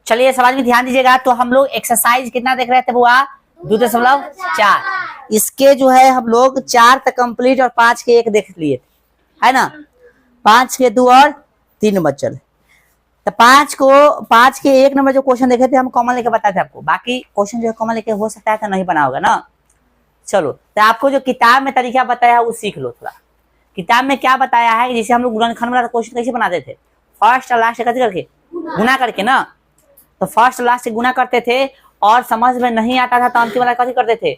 चलिए सवाल में ध्यान दीजिएगा। तो हम लोग एक्सरसाइज कितना देख रहे थे बुआ? 2.4। इसके जो है हम लोग 4 तक कंप्लीट और 5 के 1 देख लिए है ना। 5 के 2 और 3 बचल। तो 5 के 1 नंबर जो क्वेश्चन देखे थे हम कॉमन लेके बताए थे आपको। बाकी क्वेश्चन जो है कॉमन लेके हो सकता है तो नहीं बना होगा ना। चलो तो आपको जो किताब में तरीका बताया है वो सीख लो थोड़ा। किताब में क्या बताया है, जैसे हम लोग गुणनखंड वाला क्वेश्चन कैसे बनाते थे, फर्स्ट और लास्ट कैसे करके गुना करके ना। तो फर्स्ट लास्ट से गुना करते थे और समझ में नहीं आता था तो अंतिम वाला कैसे करते थे,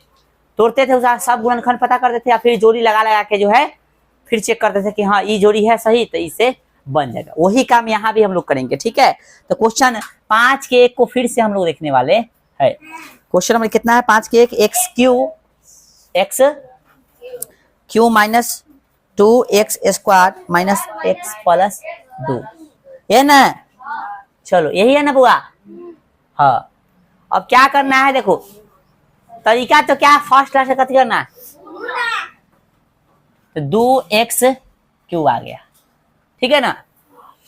तोड़ते थे, उसका सब गुणनखंड पता करते थे या फिर जोड़ी लगा लगा के जो है फिर चेक करते थे कि हाँ ये जोड़ी है सही तो इससे बन जाएगा। वही काम यहाँ भी हम लोग करेंगे, ठीक है। तो क्वेश्चन 5 के 1 को फिर से हम लोग देखने वाले है। क्वेश्चन नंबर कितना है? 5 के 1 x q minus 2x square minus x plus 2, ये ना। चलो यही है ना बुआ? हाँ। अब क्या करना है देखो, तरीका तो क्या फर्स्ट क्लास से कथी करना है, तो 2x क्यू आ गया, ठीक है ना।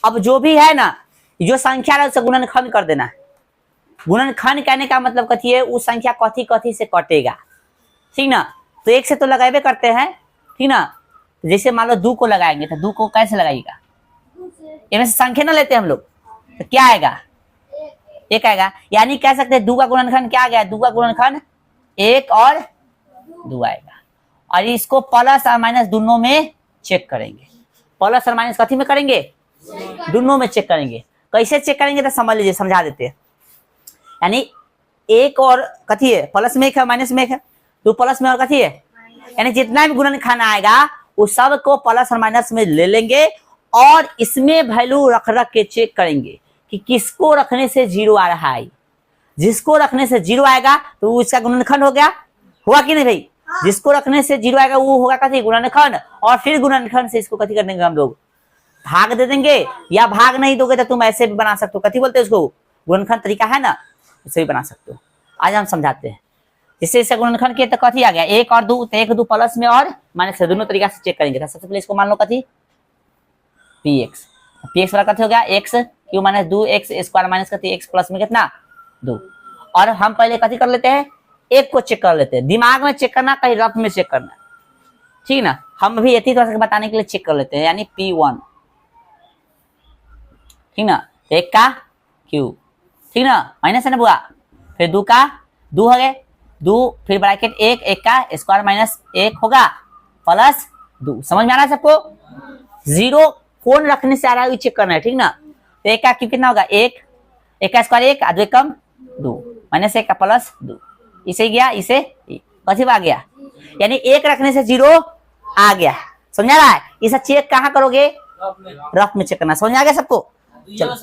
अब जो भी है ना जो संख्या है उससे गुणनखंड कर देना है। गुणनखंड कहने का मतलब कथी है, उस संख्या कथी कथी से कटेगा, ठीक ना। तो 1 से तो लगाए करते हैं, ठीक ना। जैसे मान लो 2 को लगाएंगे तो 2 को कैसे लगाइएगा, इनमें से संख्या ना लेते हैं हम लोग तो क्या आएगा, 1 आएगा। यानी कह सकते हैं 2 का गुणनखंड क्या आ गया, 2 का गुणनखंड 1 और 2 आएगा। और इसको प्लस और माइनस दोनों में चेक करेंगे। प्लस और माइनस कथी में करेंगे, दोनों में चेक करेंगे। कैसे चेक करेंगे तो समझ लीजिए, समझा देते हैं। यानी 1 और कथी है, प्लस में 1 है माइनस में 1 है, 2 प्लस में और कथी है, यानी जितना भी गुणनखंड आएगा उस सब को प्लस और माइनस में ले लेंगे और इसमें वैल्यू रख रख के चेक करेंगे कि किसको रखने से 0 आ रहा है। जिसको रखने से 0 आएगा तो उसका गुणनखंड हो गया, हुआ कि नहीं भाई। जिसको रखने से 0 आएगा वो होगा कथी, गुणनखंड। और फिर गुणनखंड से इसको कथी कर देंगे हम लोग, भाग दे देंगे। या भाग नहीं दोगे तो तुम ऐसे भी बना सकते हो, कथी बोलते हो उसको, गुणनखंड तरीका है ना, उसे भी बना सकते हो। आज हम समझाते हैं। जिससे इससे गुणनखंड के तो कथी आ गया, 1 और 2, तो 1 2 प्लस में और माइनस से दोनों तरीका से चेक करेंगे। तो सबसे पहले इसको मान लो कथी, px वाला कथी हो गया, x Q minus 2x square minus कथी x प्लस में कितना 2। और हम पहले कथी कर लेते हैं, 1 को चेक कर लेते हैं। दिमाग में चेक करना, कहीं रफ में चेक करना, ठीक ना। हम भी इतनी तरह से बताने के लिए चेक कर लेते हैं, यानी p1, ठीक ना। 1 का क्यू, ठीक ना, माइनस है ना बुआ। फिर 2 का 2 हो गए, 2 फिर ब्रैकेट 1 का स्क्वायर माइनस 1 होगा प्लस 2। समझ में आ रहा है सबको? 0 कौन रखने से आ रहा है चेक करना है, ठीक ना। तो 1 का क्यू कितना होगा, 1 का स्क्वायर 1 2 कम 2 माइनस 1 का प्लस 2, इसे गया इसे कथी आ गया, यानी 1 रखने से 0 आ गया। समझ रहा है? इसे चेक कहाँ करोगे, रफ में चेक करना। समझ आ गया सबको? चलो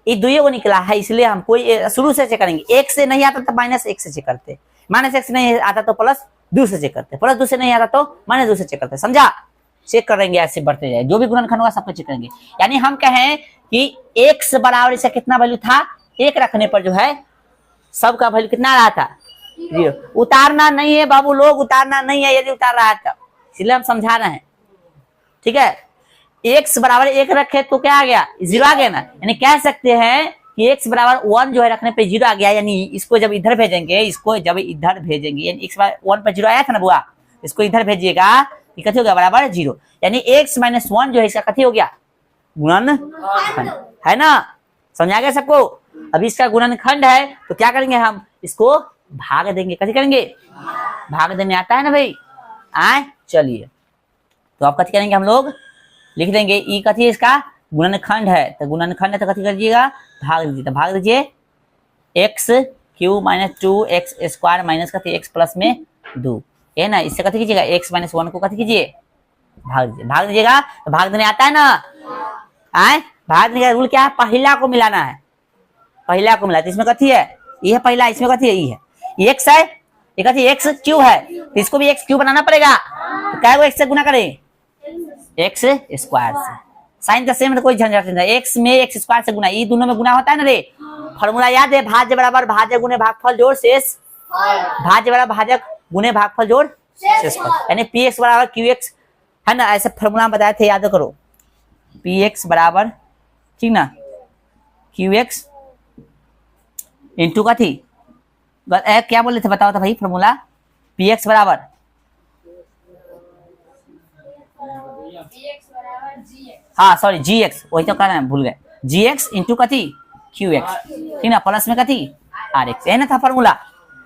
ये 2 को निकला है इसलिए हम कोई शुरू से चेक करेंगे। 1 से नहीं आता तो माइनस 1 से चेक करते, माइनस 1 से नहीं आता तो प्लस 2 से चेक करते, प्लस 2 से नहीं आता तो माइनस 2 से चेक करते। समझा? चेक करेंगे ऐसे बढ़ते जाए, जो भी गुणनखंड होगा सबको चेक करेंगे। यानी हम कहें कि x बराबर इसका कितना वैल्यू था, 1 रखने पर जो है सबका वैल्यू कितना रहा था, 0। उतारना नहीं है बाबू लोग, उतारना नहीं है यदि उतार रहा था, इसलिए हम समझा रहे हैं, ठीक है। x बराबर 1 रखे तो क्या आ गया, 0 आ गया ना। यानी कह सकते हैं कि x बराबर 1 जो है रखने पे 0 आ गया। यानी इसको जब इधर भेजेंगे, इसको जब इधर भेजेंगे, यानी x बराबर 1 पर 0 आया था ना बुआ, इसको इधर भेजिएगा, ये कथी हो गया, बराबर 0। यानी x माइनस 1 जो है इसका कथी हो गया, गुणनखंड, है ना। समझा गया सबको? अभी इसका गुणनखंड है तो क्या करेंगे, हम इसको भाग देंगे। कथी करेंगे, भाग देने आता है ना भाई, आए। चलिए तो अब कथी करेंगे, हम लोग लिख देंगे ई कथी है, इसका गुणनखंड है। तो गुणनखंड है तो कथी करिएगा, भाग दीजिए। तो भाग दीजिए, x q minus 2x square minus कथी x प्लस में 2, है ना। इससे कथी कीजिएगा, x माइनस 1 को कथी कीजिए, भाग दीजिए। भाग दीजिएगा तो भाग देने आता है ना, आए। भाग देने का रूल क्या है, पहला को मिलाना है, पहला को मिला। तो इसमें कथी है, ये है पहला, इसमें कथी है, ये है x है, ये कथी x क्यू है, तो इसको भी x क्यू बनाना पड़ेगा। तो क्या x से गुना करें, x स्क्वायर से। साइन का सेम तो कोई झंझट नहीं, x में x स्क्वायर से गुना, ये दोनों में गुना होता है ना रे। फॉर्मूला याद है, भाज्य बराबर भाज्य गुने भागफल जोड़ शेष, भाज्य बराबर भाजक गुने भागफल जोड़ शेषफल। यानी px बराबर qx, है ना। ऐसे फॉर्मूला बताए थे, याद करो। px बराबर, ठीक ना, क्यू एक्स इंटू का थी क्या बोले थे बताओ तो भाई फॉर्मूला पी एक्स बराबर हाँ सॉरी जी एक्स वही तो कहना भूल गए जी एक्स इंटू कथी क्यू एक्स ठीक ना प्लस में कथी आर एक्स है ना था फॉर्मूला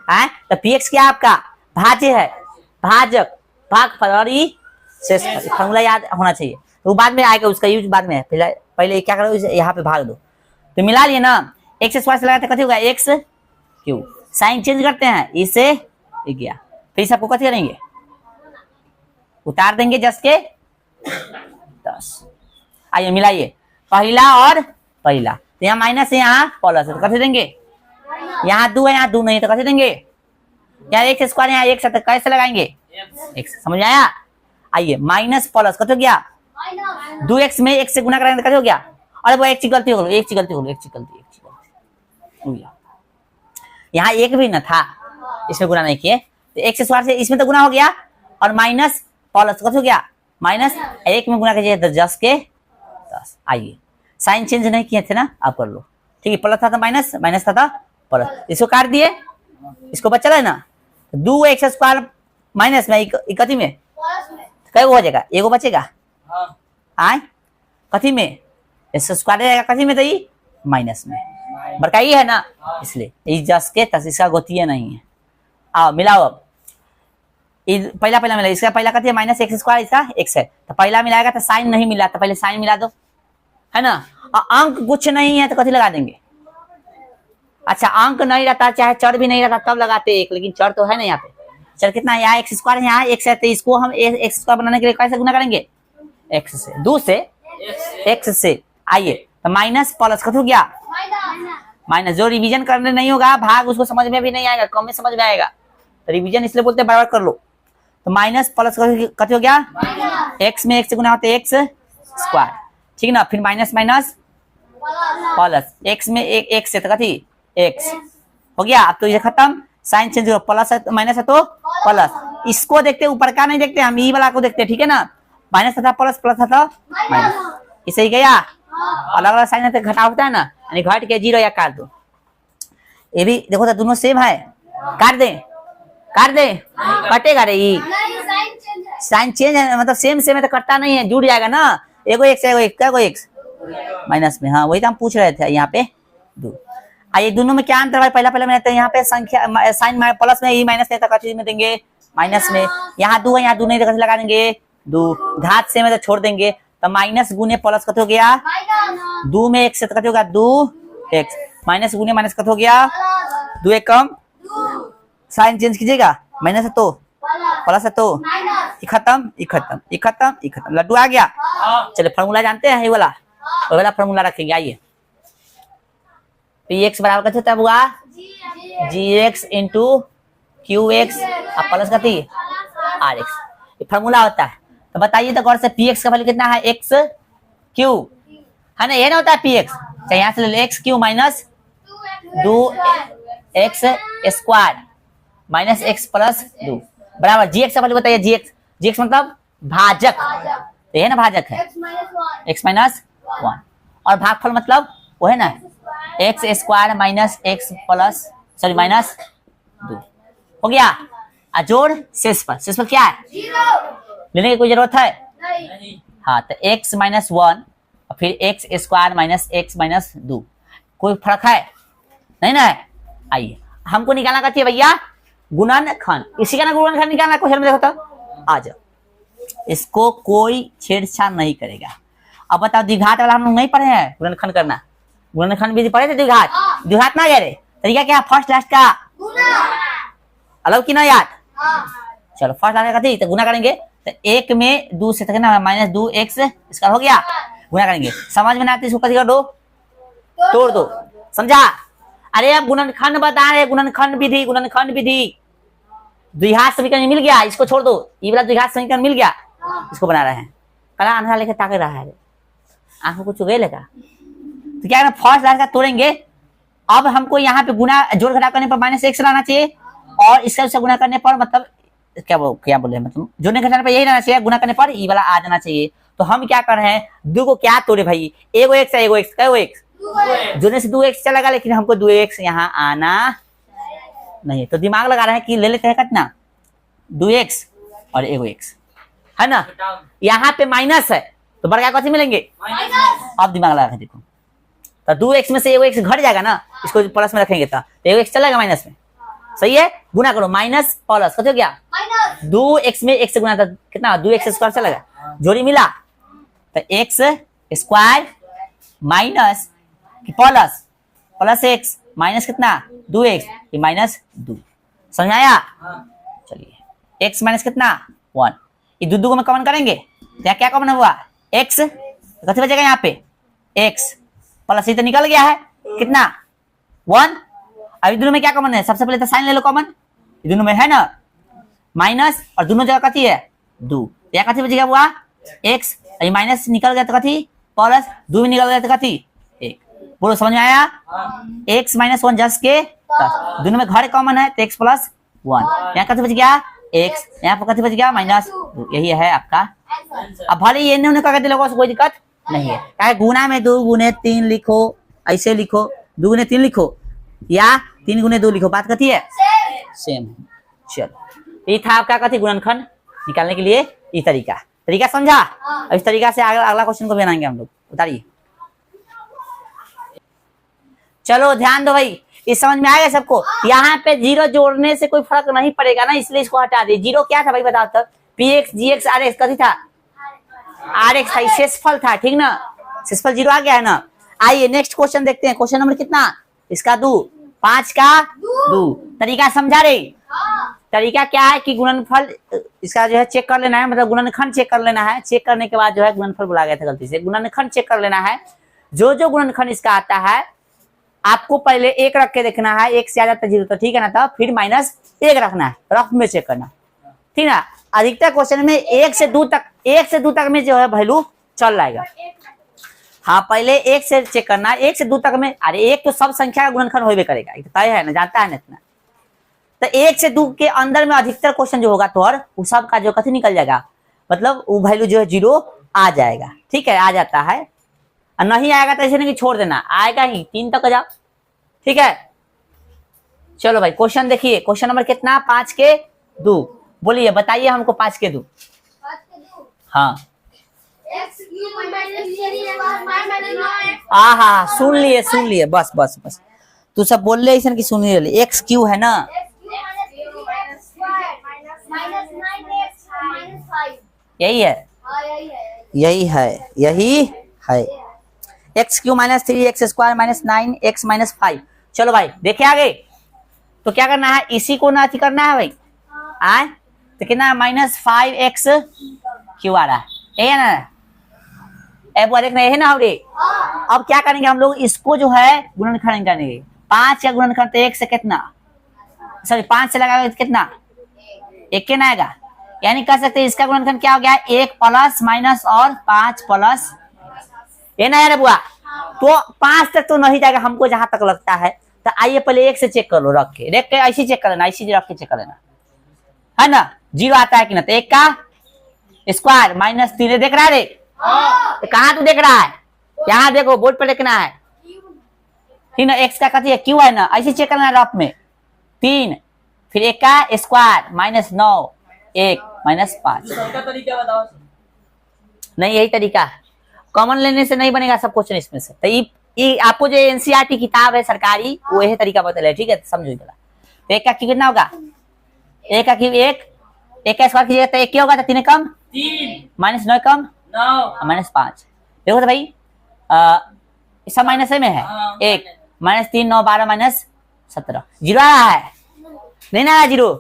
है तो पी एक्स क्या आपका भाज्य है भाजक भाग फलरी शेष फॉर्मूला याद होना चाहिए तो बाद में आएगा उसका यूज बाद में पहले क्या करो यहाँ पे भाग दो तो मिला लिए ना एक्स स्क्वायर से लगाते कथी होगा एक्स क्यू साइन चेंज करते हैं इसे गया फिर सबको कथी करेंगे उतार देंगे जस के 10 आइए मिलाइए पहला और पहला तो यहाँ माइनस है यहाँ प्लस है तो कथी देंगे यहाँ 2 है यहाँ 2 नहीं है तो कथी देंगे यहाँ एक्स स्क्वायर यहाँ एक साथ कैसे लगाएंगे एक्स समझ आया आइए माइनस प्लस कथी हो गया 2x में x से गुना करेंगे तो कथी हो गया अरे वो एक चीज गलती हो गई एक चीज गलती हो गई यहाँ एक भी न था इसमें गुना नहीं किए तो एक्स स्क्वायर से इसमें तो गुना हो गया और माइनस प्लस कथी हो गया माइनस एक में गुना कीजिए 10 के 10 आइए साइन चेंज नहीं किए थे ना आप कर लो ठीक है प्लस था तो माइनस माइनस था तो प्लस इसको काट दिए इसको बचा है ना 2x स्क्वायर माइनस में कथी में कई हो जाएगा एगो बचेगा आए कथी में एक्स स्क्वायर रहेगा कथी में तो ये माइनस में बड़का ये है ना इसलिए ये जस के तस इसका गोतिया नहीं है आओ मिलाओ अब पहला मिला इसका पहला कथी है माइनस एक्स स्क्वायर इसका एक्स है तो पहला मिलाएगा तो साइन नहीं मिला तो पहले साइन मिला दो है ना और अंक कुछ नहीं है तो कथी लगा देंगे अच्छा अंक नहीं रहता चाहे चर भी नहीं रहता तब लगाते एक लेकिन चर तो है ना यहाँ पे चर कितना है यहाँ एक्स स्क्वायर यहाँ एक्स है तो इसको हम एक्स स्क्वायर बनाने के लिए कैसे गुना करेंगे एक्स से 2 से एक्स से आइए तो माइनस प्लस कथी हो गया माइनस जो रिवीजन करने नहीं होगा भाग उसको समझ में भी नहीं आएगा कम में समझ में आएगा तो रिवीजन इसलिए बोलते हैं बराबर कर लो तो माइनस प्लस कथी हो गया एक्स में एक्स से गुना होते एक्स स्क्वायर ठीक ना फिर माइनस माइनस प्लस एक्स में एक्स से तो कथी एक्स हो गया अब तो ये खत्म साइन चेंज हो प्लस है माइनस है तो प्लस इसको देखते ऊपर का नहीं देखते हम ई वाला को देखते ठीक है ना माइनस था प्लस प्लस था माइनस इसे ही गया अलग अलग साइन है घटा होता है ना यानी घट के 0 या काट दो ये भी देखो तो दोनों सेम है काट दे कटेगा रे ये साइन चेंज है मतलब सेम सेम है तो कटता नहीं है जुड़ जाएगा ना एगो एक्स एगो एक्स माइनस में हाँ वही तो हम पूछ रहे थे यहाँ पे 2 आइए दोनों में क्या अंतर है पहला में रहता है यहाँ पे संख्या साइन प्लस में ई माइनस नहीं था में देंगे माइनस में यहाँ 2 है यहाँ 2 नहीं तो लगा देंगे 2 घात से में तो छोड़ देंगे तो माइनस गुने प्लस कत हो गया 2 में x से कत हो गया 2x माइनस गुने माइनस कत हो गया 2 एक कम साइन चेंज कीजिएगा माइनस है तो प्लस है तो खत्म लड्डू आ गया चलिए फार्मूला जानते हैं ये वाला फार्मूला रखेंगे आइए पी एक्स बराबर कत होता है G x into q x plus कथी आर एक्स ये फार्मूला होता है तो बताइए तो गौर से पी एक्स का वैल्यू कितना है एक्स क्यू है ना ये ना होता है पी एक्स चाहे यहाँ से ले लो x q minus 2 x square minus x plus 2 बराबर जी एक्स का वैल्यू बताइए जी एक्स मतलब भाजक तो ये ना भाजक है एक्स माइनस 1 और भागफल मतलब वो है ना x square minus x plus sorry minus 2 हो गया जोड़ शेष पर क्या है लेने की कोई जरूरत है नहीं। हाँ तो x माइनस 1 और फिर x square minus x minus 2 कोई फर्क है नहीं ना है आइए हमको निकालना कहती है भैया गुणनखंड इसी का ना गुणनखंड निकालना क्वेश्चन में देखो तो आ जाओ इसको कोई छेड़छाड़ नहीं करेगा अब बताओ द्विघात वाला हम लोग नहीं पढ़े हैं गुणनखंड करना गुणनखंड भी पढ़े थे द्विघात ना गए तरीका क्या फर्स्ट लास्ट का अलग की ना याद चलो फर्स्ट लास्ट का थी तो गुना करेंगे तो 1 में 2 से तक ना माइनस 2x इसका हो गया गुना करेंगे समझ में ना आती इसको कथी कर दो तोड़ दो समझा अरे अब गुणनखंड बता रहे गुणनखंड विधि द्विघात समीकरण मिल गया इसको छोड़ दो ये वाला द्विघात समीकरण मिल गया इसको बना रहे हैं कला अंधा लेके ताक रहा है आंखों को चुगे लेगा तो क्या करना फर्स्ट लास्ट का तोड़ेंगे अब हमको यहाँ पे गुना जोड़ घटा करने पर माइनस एक्स लाना चाहिए और इसका गुना करने पर मतलब क्या बोले मतलब जोड़ने घटाने पर यही रहना चाहिए गुना करने पर ये वाला आ जाना चाहिए तो हम क्या कर रहे हैं 2 को क्या तोड़े भाई एगो एक्स है एगो एक्स जोड़ने से 2x चलेगा, लेकिन हमको 2x यहाँ आना नहीं है, तो दिमाग लगा रहे हैं कि ले लेते हैं कितना 2x और एगो x है ना। यहाँ पे माइनस है तो बड़का कथी मिलेंगे, अब दिमाग लगा के देखो, तो 2x में से एगो x घट जाएगा ना, इसको प्लस में रखेंगे तो एगो x चलेगा माइनस में, सही है। गुना करो, माइनस प्लस कथी हो गया 2x में x से गुना, कितना 2x स्क्वायर चलेगा, जोड़ी मिला तो x square minus plus plus x minus कितना 2x, ये माइनस 2, समझ में आया। चलिए x माइनस कितना 1, ये दो को में कॉमन करेंगे तो यहाँ क्या कॉमन हुआ x, कथी बचेगा यहाँ पे x प्लस ये तो निकल गया है कितना 1। अभी दोनों में क्या कॉमन है, सबसे पहले तो साइन ले लो कॉमन, दोनों में है ना माइनस, और दोनों जगह कथी है 2, यहाँ कथी बचेगा हुआ x, ये माइनस निकल गया तो कथी प्लस 2 में निकल गया तो कथी 1, बोलो समझ में आया। x माइनस 1 जस के दोनों में घर कॉमन है तो x प्लस 1, यहाँ कथी बच गया x, यहाँ पर कथी बच गया माइनस 2, यही है आपका। अब भले ये इन्होंने कह दिया कोई दिक्कत नहीं है, क्या गुना में 2 गुने 3 लिखो, ऐसे लिखो 2 गुने 3 लिखो या 3 गुने 2 लिखो, बात कथी है सेम है। चलो ये था आपका कथी गुणनखंड निकालने के लिए ये तरीका समझा। अब इस तरीका से अगला क्वेश्चन को बनाएंगे हम लोग, उतारिए। चलो ध्यान दो भाई, इस समझ में आएगा सबको, यहाँ पे जीरो जोड़ने से कोई फर्क नहीं पड़ेगा ना, इसलिए इसको हटा दे। जीरो क्या था भाई बताओ तो, px gx rx कथी था rx था, शेषफल था, ठीक ना, शेषफल जीरो आ गया है ना। आइए नेक्स्ट क्वेश्चन देखते हैं, क्वेश्चन नंबर कितना इसका 2, 5 का 2। तरीका समझा रे, तरीका क्या है कि गुणनफल इसका जो है चेक कर लेना है, मतलब गुणनखंड चेक कर लेना है, चेक करने के बाद जो है गुणनफल बोला गया था गलती से, गुणनखंड चेक कर लेना है। जो गुणनखंड इसका आता है आपको पहले 1 रख के देखना है, 1 से आ जाता है 0 तो ठीक है ना, तो फिर माइनस 1 रखना है, रफ में चेक करना, ठीक ना। अधिकतर क्वेश्चन में 1 से 2 तक में जो है वैल्यू चल जाएगा। हाँ पहले 1 से चेक करना, 1 से 2 तक में, अरे 1 तो सब संख्या का गुणनखंड होबे करेगा, तय है ना, जानता है ना इतना। तो 1 से 2 के अंदर में अधिकतर क्वेश्चन जो होगा तो और वो सब का जो कथी निकल जाएगा, मतलब वो वैल्यू जो है 0 आ जाएगा, ठीक है, आ जाता है। और नहीं आएगा तो ऐसे नहीं कि छोड़ देना, आएगा ही 3 तक जाओ, ठीक है। चलो भाई क्वेश्चन देखिए, क्वेश्चन नंबर कितना 5 के 2, बोलिए बताइए हमको 5 के 2। हाँ हाँ सुन लिए बस तू सब बोल ले ऐसा कि सुन ले, एक्स क्यू है ना, यही है x q minus 3 x square minus 9 x minus 5। चलो भाई देखे आगे, तो क्या करना है, इसी को ना करना है भाई, आए तो कितना माइनस 5 एक्स क्यू आ रहा है, यही है ना, देखना है ना। अब क्या करेंगे हम लोग, इसको जो है गुणनखंड करेंगे, 5 का गुणनखंड तो 1 से कितना, सॉरी 5 से लगाएंगे तो कितना 1 के ना आएगा, यानी कह सकते हैं इसका गुणनखंड क्या हो गया 1 प्लस माइनस और 5 प्लस, ये ना यार बुआ, तो 5 तक तो नहीं जाएगा हमको जहां तक लगता है। तो आइए पहले 1 से चेक कर लो, रख के ऐसे चेक कर लेना, ऐसे रख के चेक कर लेना, है ना, 0 आता है कि ना, तो 1 का स्क्वायर माइनस 3 देख रहा है रे, तो कहाँ तू देख रहा है, यहाँ देखो बोर्ड पर लिखना है, ठीक ना, एक्स का कथी है क्यू है ना, ऐसे चेक करना रफ में 3, फिर 1 का स्क्वायर माइनस 9 1 माइनस 5। नहीं यही तरीका है, कॉमन लेने से नहीं बनेगा सब क्वेश्चन इसमें से। तो ये आपको जो एनसीईआरटी किताब है सरकारी, वो यही तरीका बता, ठीक है, समझो जरा। तो 1 का क्यू कितना होगा, 1 का क्यू 1 का स्क्वायर कीजिएगा तो 1 क्या होगा, तो 3 कम 3 माइनस 9 कम 9 माइनस 5। देखो तो भाई सब माइनस में है, 1 माइनस 3 9 12 माइनस 17, 0 आ रहा है, नहीं ना 0,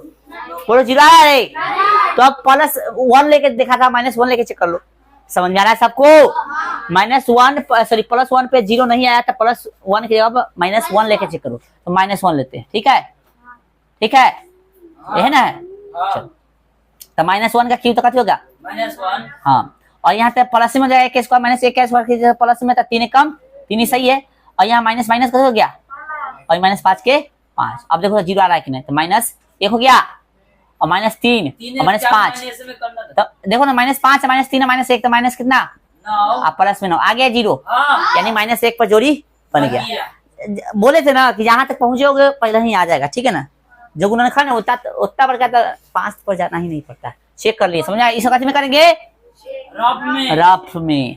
बोलो 0 आ रहा है। तो अब प्लस 1 लेके देखा था, माइनस 1 लेके चेक कर लो, समझ में आ रहा है सबको। माइनस 1 सॉरी प्लस 1 पे 0 नहीं आया, तो प्लस 1 की जगह माइनस 1 लेके चेक करो, तो माइनस 1 लेते हैं, ठीक है ये है ना, तो माइनस 1 का क्यू तो कथी होगा -1, हाँ, और यहाँ पे प्लस में हो जाएगा 1 स्क्वायर माइनस 1 का स्क्वायर की प्लस में, तो 3 कम 3 ही सही है, और यहाँ माइनस माइनस कैसे हो गया, और माइनस 5 के 5। अब देखो 0 आ रहा है कि नहीं, तो माइनस 1 हो गया, और माइनस 3 और माइनस 5, तो देखो ना माइनस 5 माइनस 3 माइनस 1, तो माइनस कितना, अब प्लस में 9 आ गया 0, यानी माइनस 1 पर जोड़ी बन गया। बोले थे ना कि जहां तक पहुंचोगे पहले ही आ जाएगा, ठीक है ना। जो गुणनखंड है उतना बड़का तो 5 पर जाना ही नहीं पड़ता, चेक कर लिए, समझा। इस वक्त में करेंगे रफ में,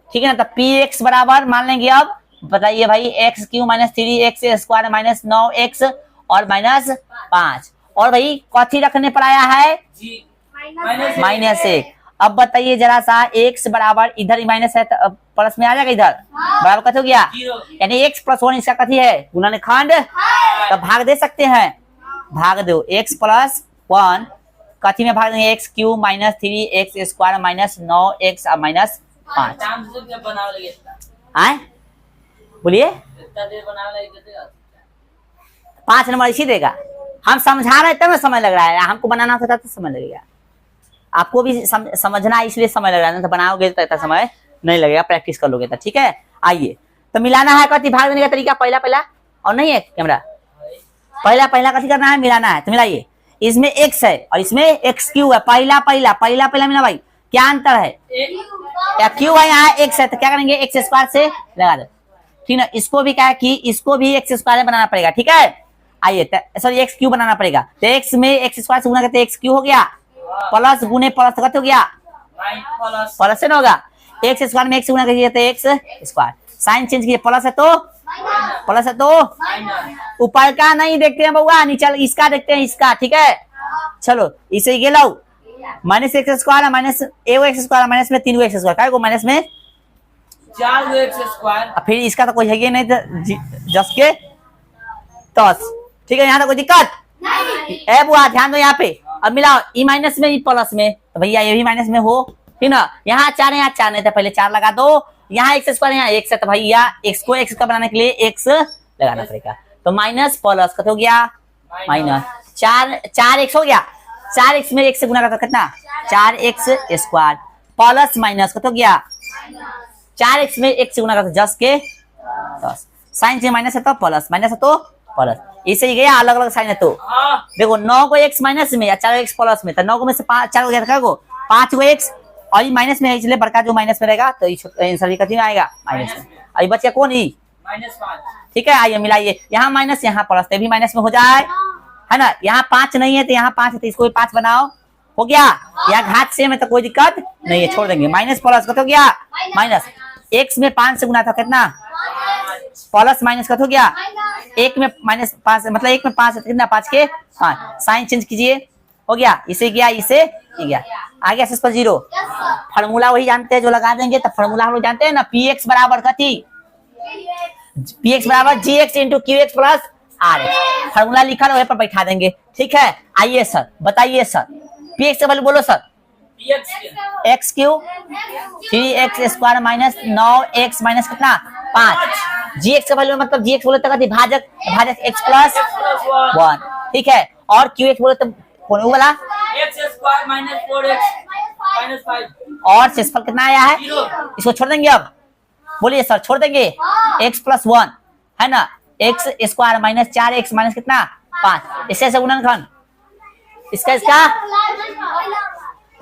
ठीक है ना। तो पी एक्स बराबर मान लेंगे। अब बताइए भाई, x q minus 3x square minus 9x और माइनस 5, और भाई कथी रखने पर आया है -1। अब बताइए जरा सा, x बराबर इधर माइनस है तो प्लस में आ जाएगा, इधर बराबर कथी हो गया, यानी x + 1 इसका कथी है गुणनखंड। तो भाग दे सकते हैं, भाग दो, x + 1 कथी में भाग देंगे, x q minus 3x square minus 9x और माइनस 5। आए बोलिए 5 नंबर इसी देगा। हम समझा रहे तब समय लग रहा है, हमको बनाना होता तो समय लगेगा। आपको भी समझना इसलिए समय लग रहा है, तो बनाओगे तो इतना समय नहीं लगेगा, प्रैक्टिस कर लोगे तो, ठीक है। आइए तो मिलाना है, कथी भाग देने का तरीका पहला और नहीं है कैमरा, पहला कथी करना है, मिलाना है। तो मिलाइए, इसमें x है और इसमें x क्यू है, पहला मिला भाई, क्या अंतर है, या क्यू है यहाँ x है, तो क्या करेंगे x स्क्वायर से लगा दो, ठीक ना। इसको भी क्या है कि इसको भी x स्क्वायर में बनाना पड़ेगा, ठीक है। आइए सॉरी x क्यू बनाना पड़ेगा, तो x में x स्क्वायर से गुना करते x क्यू हो गया, प्लस गुने प्लस कत हो गया, प्लस से ना होगा, x स्क्वायर में x गुना करिए तो x स्क्वायर, साइन चेंज कीजिए, प्लस है तो ऊपर का नहीं देखते हैं बउआ, नीचे इसका देखते हैं, इसका, ठीक है। चलो इसे ये लो, -x square minus x square minus में 3x स्क्वायर, क्या माइनस में 4x स्क्वायर, फिर इसका तो कोई है नहीं, तो जस के 10, ठीक है। यहाँ तो कोई दिक्कत नहीं, बुआ ध्यान दो यहाँ पे। अब मिलाओ, ई माइनस में ई प्लस में, तो भैया ये भी माइनस में हो, ठीक ना। यहाँ 4 है, यहाँ 4 नहीं था, पहले 4 लगा दो, यहाँ x स्क्वायर यहाँ x है, तो भैया x को x का बनाने के लिए x लगाना पड़ेगा, तो माइनस प्लस कत हो गया माइनस 4x हो गया, 4x में x से गुना करता कितना 4x स्क्वायर, प्लस माइनस कत हो गया 4x में x से गुना करता 10 के 10, साइन से माइनस है तो प्लस, माइनस है तो प्लस, इसे ही गया अलग अलग साइन है। तो देखो 9 को x माइनस में या 4 x प्लस में, तो 9 को में से 4 को गया 5 को x, और ये माइनस में है इसलिए बड़का जो माइनस में रहेगा, तो आंसर भी कथी में आएगा माइनस में। अभी बच्चा कौन ही -5, ठीक है। आइए मिलाइए, यहाँ माइनस यहाँ प्लस, तो भी माइनस में हो जाए, है ना। यहाँ 5 नहीं है तो यहाँ 5 है, तो इसको भी 5 बनाओ, हो गया। यहाँ घात सेम है तो कोई दिक्कत नहीं है, छोड़ देंगे। माइनस प्लस कत हो गया माइनस, x में 5 से गुना था कितना प्लस माइनस कत हो गया, एक में -5 मतलब एक में 5 है कितना 5 के 5, साइन चेंज कीजिए, हो गया, इसे गया इसे गया, आ गया पर 0। फार्मूला वही जानते हैं जो लगा देंगे, तो फार्मूला हम लोग जानते हैं ना, px बराबर कथी, px बराबर gx into qx plus rx, formula लिखा वहीं पर बैठा देंगे, ठीक है। आइए सर बताइए सर, px से बोलो sir, x Q 3x square minus 9x minus कितना 5, gx का वैल्यू मतलब gx बोले तो भाजक x प्लस 1, ठीक है। और qx बोले तो कौन वाला x square minus 4x minus 5, और शेषफल कितना आया है, इसको छोड़ देंगे। अब बोलिए सर छोड़ देंगे, x प्लस 1 है ना, x square minus 4x minus कितना 5, इससे गुणनखंड, इसका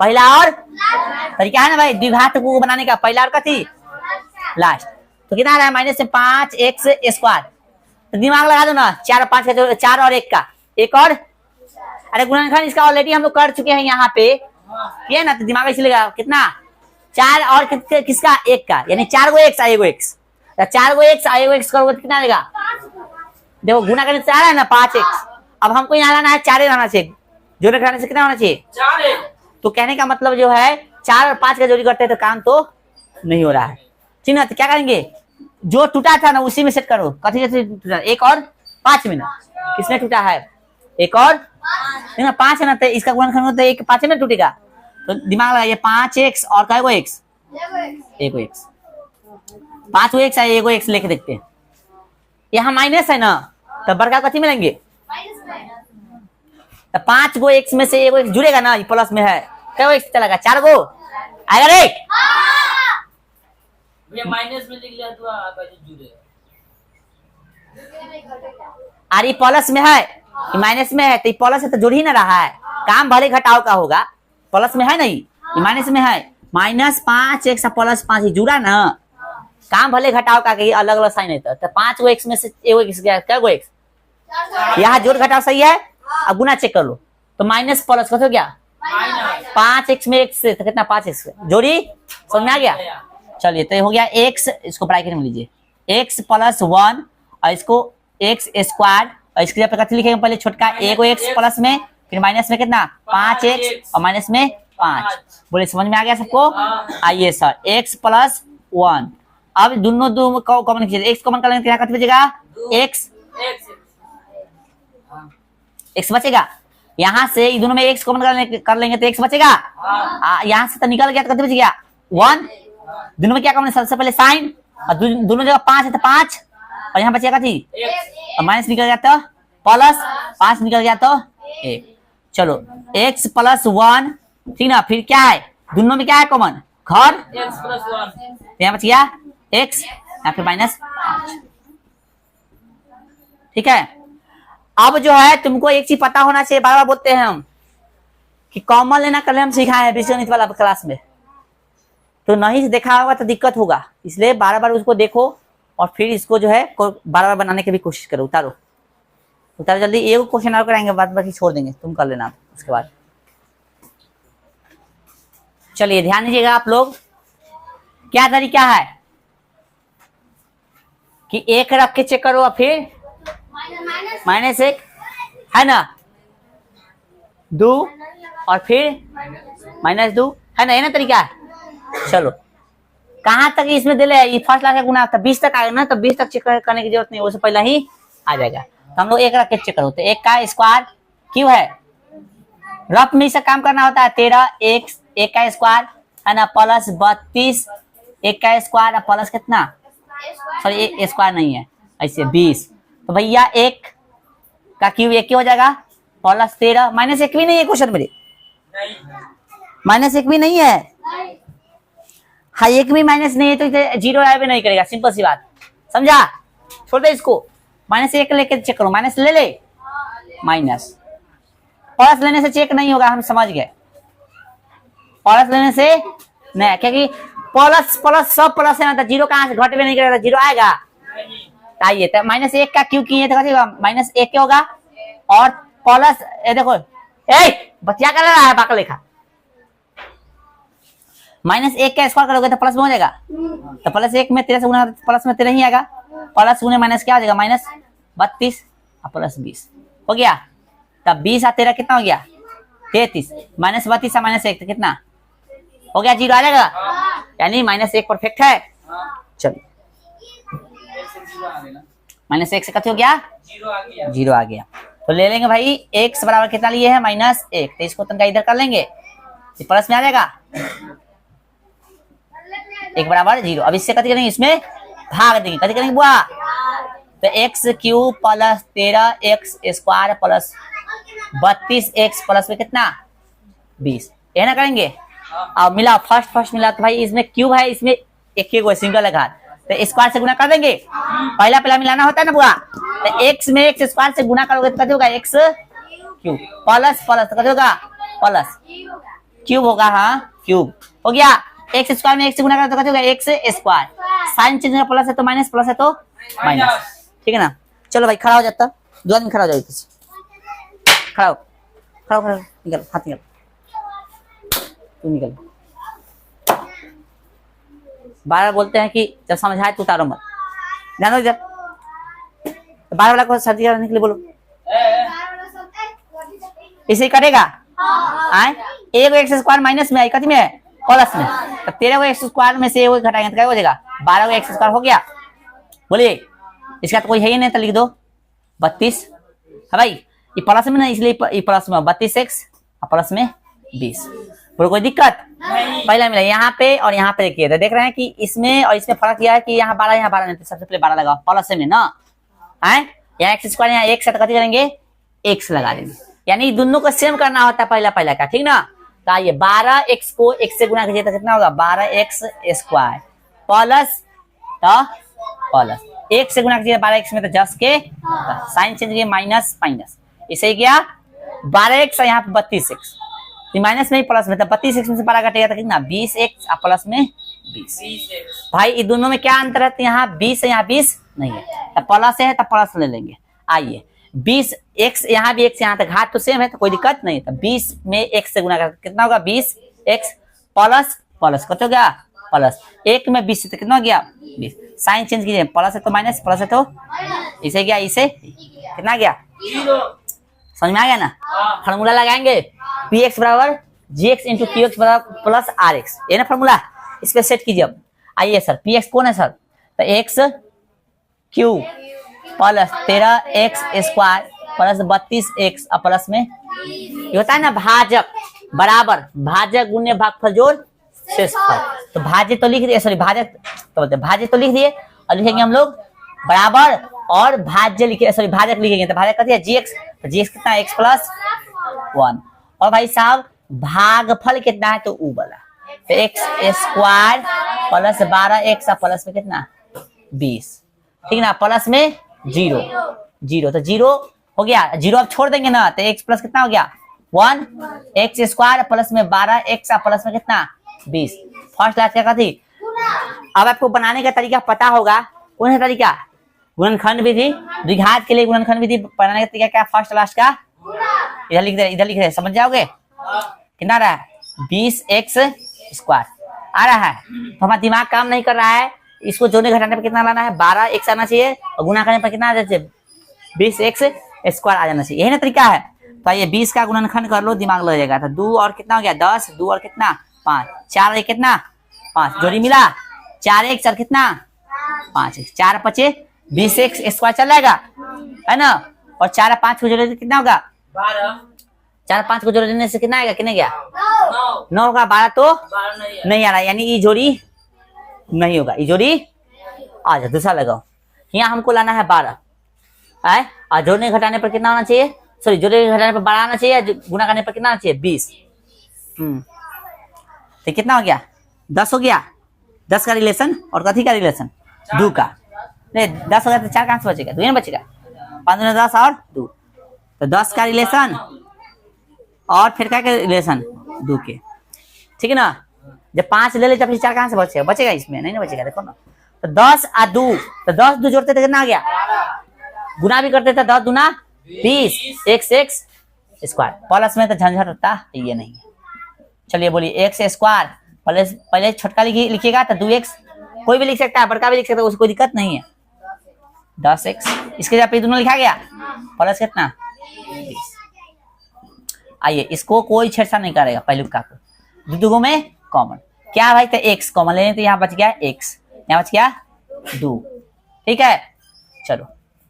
पहला और तरीका है ना भाई, द्विघात को बनाने का, पहला और कथी लास्ट, तो कितना आ रहा है माइनस से 5x स्क्वायर, तो दिमाग लगा दो ना, 4 और 5 का 4 और 1 का एक और, अरे गुणनखंड इसका ऑलरेडी हम लोग कर चुके हैं यहाँ पे, ये ना, तो दिमाग इसलिए लगा कितना 4 और किसका 1 का, यानी 4 को x आएगा x, 4 को x आएगा x करोगे कितना आएगा, देखो गुना करने से आ रहा है ना 5x, अब हमको यहाँ लाना है 4 रहना चाहिए, जोड़ने कराने से कितना होना चाहिए 4, तो कहने का मतलब जो है 4 और 5 का जोड़ी करते हैं तो काम तो नहीं हो रहा है, ठीक ना। तो क्या करेंगे, जो टूटा था ना उसी में सेट करो, कथी से टूटा 1 और 5 में ना, किसमें टूटा है 1 और 5 है ना, तो इसका गुणनखंड होता है 1 5 में टूटेगा, तो दिमाग लगाइए 5x और क्या x 1x, 5 को x है 1 को x लेके देखते हैं, यहाँ माइनस है ना, तो बड़का कथी में लेंगे, तो 5 को x में से 1 को x जुड़ेगा ना, प्लस में है क्या x चलेगा 4 को आएगा रे, भैया माइनस में लिख लिया तो कैसे जुड़ेगा, अरे प्लस में है माइनस में है, तो प्लस है तो जुड़ ही ना रहा है, काम भले घटाव का होगा, प्लस में है नहीं माइनस में है, -5x प्लस 5 जुड़ा ना, काम भले घटाओ का कहीं अलग अलग साइन है तो 5 गो एक्स में से एगो एक्स गया, क्या गो एक्स, यहाँ जोड़ घटाओ सही है। अब गुना चेक कर लो तो माइनस प्लस कत हो गया, माइनस 5x में x से तो कितना 5x जोड़ी, समझ में आ गया। चलिए तो ये हो गया x, इसको ब्रैकेट में लीजिए x प्लस 1 और इसको x स्क्वायर और इसकी जगह पे कथी लिखेंगे पहले छोटका एगो x प्लस में फिर माइनस में कितना 5x और माइनस में 5। बोले समझ में आ गया सबको। आइए सर x प्लस 1, अब दोनों दो कॉमन कीजिए, x कॉमन कर लेंगे क्या कथी बचेगा x, x बचेगा। यहाँ से इन दोनों में x कॉमन कर लेंगे तो x बचेगा। यहाँ से तो निकल गया तो कत बच गया 1। दोनों में क्या कॉमन है, सबसे पहले साइन और दोनों जगह 5 है तो 5 और यहाँ बचेगा थी और माइनस निकल गया तो प्लस, 5 निकल गया तो 1। चलो x प्लस 1, ठीक ना, फिर क्या है दोनों में क्या है कॉमन घर, x प्लस 1 यहाँ बच गया x यहाँ फिर माइनस 5, ठीक है। अब जो है तुमको एक चीज पता होना चाहिए, बार बार बोलते हैं हम कि कॉमन लेना कल हम सिखाए हैं बीजगणित वाला क्लास में, तो नहीं से देखा होगा तो दिक्कत होगा, इसलिए बार बार उसको देखो और फिर इसको जो है बार बार बनाने की भी कोशिश करो। उतारो उतारो जल्दी, एक क्वेश्चन और कराएंगे, बाद बाकी छोड़ देंगे, तुम कर लेना उसके बाद। चलिए ध्यान दीजिएगा आप लोग, क्या तरीका है कि एक रख के चेक करो और फिर माइनस 1 है ना, 2 और फिर माइनस 2 है ना, ये ना तरीका है। चलो कहां तक इसमें दिले ये फर्स्ट क्लास का गुना था 20 तक आएगा ना, तो 20 तक चेक करने की जरूरत नहीं, उससे पहले ही आ जाएगा। तो हम लोग एक रख के चेक करो, तो 1 का स्क्वायर क्यों है, रफ में से काम करना होता है 13 1 का स्क्वायर है ना प्लस 32 1 का स्क्वायर प्लस कितना, सॉरी एक स्क्वायर नहीं है ऐसे 20, तो भैया 1 का क्यूब 1 हो जाएगा प्लस 13, माइनस 1 भी नहीं है क्वेश्चन मेरे, माइनस 1 भी नहीं है, हाँ 1 भी माइनस नहीं है तो इसे जीरो आया भी नहीं करेगा, सिंपल सी बात, समझा। छोड़ दे इसको, माइनस 1 लेके चेक करो, माइनस ले ले, माइनस प्लस लेने से चेक नहीं होगा, हम समझ गए, प्लस लेने से नहीं, क्योंकि प्लस प्लस सब प्लस है ना, तो जीरो कहां से घट भी नहीं करेगा, जीरो आएगा। आइए तो माइनस 1 का क्यों किए तो माइनस 1 क्या होगा और प्लस, देखो बच्चा कर रहा है बाका लेखा, माइनस 1 का स्क्वायर करोगे तो प्लस में हो जाएगा, तो प्लस 1 में 13 से गुना प्लस में 13 ही आएगा, प्लस गुने माइनस क्या हो जाएगा माइनस 32 और प्लस 20 हो गया, तब 20 और 13 कितना हो गया 33, माइनस 32 और माइनस 1 तो कितना हो गया, जीरो आ जाएगा, यानी माइनस 1 परफेक्ट है। चलो माइनस 1 से कत हो गया जीरो आ गया, तो ले लेंगे भाई x बराबर कितना लिए है माइनस 1, तो इसको तनका इधर कर लेंगे, प्लस में आ जाएगा 1 बराबर 0। अब इससे कथी करेंगे, इसमें भाग देंगे, कथी करेंगे बुआ, तो x cube plus 13x square plus 32x plus में कितना 20, ये ना करेंगे। अब मिला फर्स्ट मिला, तो भाई इसमें क्यूब है, इसमें एक सिंगल है घात, तो स्क्वायर से गुना कर देंगे, पहला मिलाना होता है ना बुआ, तो x में x स्क्वायर से गुना करोगे तो कत होगा x क्यूब प्लस प्लस तो कत होगा प्लस क्यूब होगा, हाँ क्यूब हो गया, x स्क्वायर में x से गुना करोगे तो कत होगा x स्क्वायर, साइन चेंज में प्लस है तो माइनस, प्लस है तो माइनस, ठीक है ना। चलो भाई खड़ा हो जाता, 2 आदमी खड़ा हो जाओ, खड़ा हो निकल, हाथ निकल, तू निकल। बार बोलते हैं कि जब समझाए तो उतारो मत, ध्यान इधर, बार वाला को सर्दी करने के लिए बोलो, इसे करेगा आए, एक एक्स स्क्वायर माइनस में आई कथी में है प्लस में, तो 13 को एक्स स्क्वायर में से घटाएंगे तो क्या हो जाएगा 12 को एक्स स्क्वायर हो गया, बोलिए इसका तो कोई है ही नहीं, तो लिख दो 32 है भाई, ये प्लस में ना इसलिए ये प्लस में 32x प्लस में 20, बोलो कोई दिक्कत पहला मिला यहाँ पे और यहाँ पे देखिए, तो देख रहे हैं कि इसमें और इसमें फर्क यह है कि यहाँ 12 यहाँ 12 नहीं, तो सबसे पहले 12 लगाओ प्लस में ना, है यहाँ एक्स स्क्वायर यहाँ एक साथ कथी करेंगे एक्स लगा देंगे, यानी दोनों को सेम करना होता है पहला का, ठीक ना। तो आइए 12x को x से गुना कीजिए तो कितना होगा 12x स्क्वायर प्लस प्लस 1 से गुना कीजिए 12x में तो जस्ट के साइन चेंज किए माइनस माइनस, इसे ही गया 12x यहाँ पे 32x, माइनस में ही प्लस में, तो 32x में से 12 कटेगा तो कितना 20x प्लस में 20। 20x भाई इन दोनों में क्या अंतर है? तो यहाँ 20 है, यहाँ 20 नहीं है, तब प्लस है तब प्लस ले लेंगे। आइए 20x, यहाँ भी x, यहाँ तक घात तो सेम है तो कोई दिक्कत नहीं। तो 20 में x से गुना कर कितना होगा? 20x प्लस प्लस कत हो गया प्लस, एक में 20 तो कितना हो गया 20। साइन चेंज कीजिए, प्लस है तो माइनस, प्लस है तो इसे गया, इसे कितना गया? 0। समझ में आ गया ना? हाँ। फार्मूला लगाएंगे px बराबर gx इंटू qx बराबर प्लस rx, ये ना फार्मूला, इस पे सेट कीजिए अब। आइए सर px कौन है सर? तो x q plus 13x square plus 32x और प्लस में ये होता है ना भाजक, बराबर भाजक गुण्य भागफल जोड़ शेषफल। तो भाज्य तो लिख दिए, सॉरी भाजक तो बोलते भाज्य तो लिख दिए, और लिखेंगे हम लोग बराबर और भाज्य लिखे, सॉरी भाजक लिखेंगे तो भाजक कहते हैं gx, तो gx कितना है? x plus 1। और भाई साहब भागफल कितना है? तो ऊ वाला, तो x square plus 12x plus में कितना 20, ठीक ना, प्लस में 0 0, तो 0 हो गया, 0 अब छोड़ देंगे ना, तो x प्लस कितना हो गया 1, x स्क्वायर प्लस में 12x प्लस में कितना 20। फर्स्ट लास्ट क्या थी? अब आपको बनाने का तरीका पता होगा, कौन सा तरीका? गुणनखंड विधि, द्विघात के लिए गुणनखंड विधि बनाने का तरीका क्या? फर्स्ट लास्ट का इधर लिख दे, इधर लिख दे, समझ जाओगे? कितना रहा है? 20x स्क्वायर आ रहा है, तो हमारा दिमाग काम नहीं कर रहा है। इसको जोड़ने घटाने पर कितना लाना है? 12x आना चाहिए, और गुना करने पर कितना आ जाना चाहिए? 20x स्क्वायर आ जाना चाहिए, यही ना तरीका है। तो ये 20 का गुणनखंड कर लो, दिमाग लग जाएगा। तो 2 और कितना हो गया 10, 2 और कितना 5, 4 एक कितना 5, जोड़ी मिला 4x और कितना 5x, 4 5 20x स्क्वायर चल जाएगा, है ना। और 4 और 5 को जोड़ने से कितना होगा? 12 4 और 5 को जोड़ने से कितना आएगा? कितने गया 9 9 होगा, 12 तो 12 नहीं है। नहीं आ रहा, यानी ये जोड़ी नहीं होगा, ये जोड़ी आ जाए। दूसरा लगाओ, यहाँ हमको लाना है 12 है, और जोड़ने घटाने पर कितना होना चाहिए? सॉरी, जोड़ने घटाने पर 12 आना चाहिए, गुना करने पर कितना आना चाहिए 20। तो कितना हो गया 10 हो गया, 10 का रिलेशन और कथी का रिलेशन? 2 का। नहीं 10 हो गया तो 4 कहाँ से बचेगा? 2 ना बचेगा, 5 में 10 और 2, तो 10 का रिलेशन और फिर क्या रिलेशन 2 के, ठीक है ना। जब 5 ले ले तब फिर 4 कहाँ से बचेगा? बचेगा इसमें नहीं ना बचेगा, देखो ना। तो 10 और 2, तो 10 2 जोड़ते थे कितना आ गया? गुना भी करते थे 10 दूना 20 x स्क्वायर, प्लस में तो झंझट होता ये नहीं है। चलिए बोलिए x स्क्वायर प्लस, पहले छोटका लिखिएगा तो 2x, कोई भी लिख सकता है, बड़का भी लिख सकता है, उसको कोई दिक्कत नहीं है। 10x इसके जगह पे दोनों लिखा गया, प्लस कितना 20। आइए इसको कोई छेड़छाड़ नहीं करेगा, पहलू का को दो में कॉमन क्या भाई? तो x कॉमन लेने, तो यहाँ बच गया x, यहाँ बच गया 2, ठीक है। चलो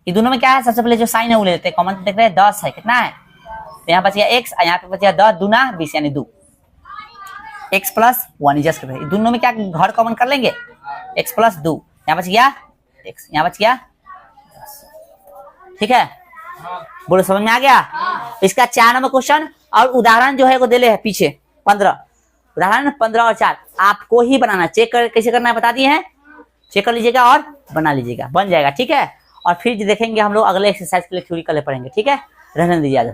ये दोनों में क्या है? सबसे पहले जो साइन है वो ले लेते हैं, कॉमन देख रहे हैं 10 है, कितना है? तो यहाँ बच गया x, यहाँ पे बच गया 10 दूना 20 यानी 2, x प्लस 1 एडजस्ट कर रहे हैं। दोनों में क्या घर कॉमन कर लेंगे? x प्लस 2, यहाँ बच गया x, यहाँ बच गया 10, ठीक है। बोलो समझ में आ गया? इसका 4 नंबर क्वेश्चन और उदाहरण जो है वो दे ले है पीछे 15 उदाहरण, 15 और 4 आपको ही बनाना, चेक कर कैसे करना है बता दिए हैं, चेक कर लीजिएगा और बना लीजिएगा, बन जाएगा, ठीक है। और फिर देखेंगे हम लोग अगले एक्सरसाइज के लिए थ्योरी कल पढ़ेंगे, ठीक है। रहने दीजिए आज।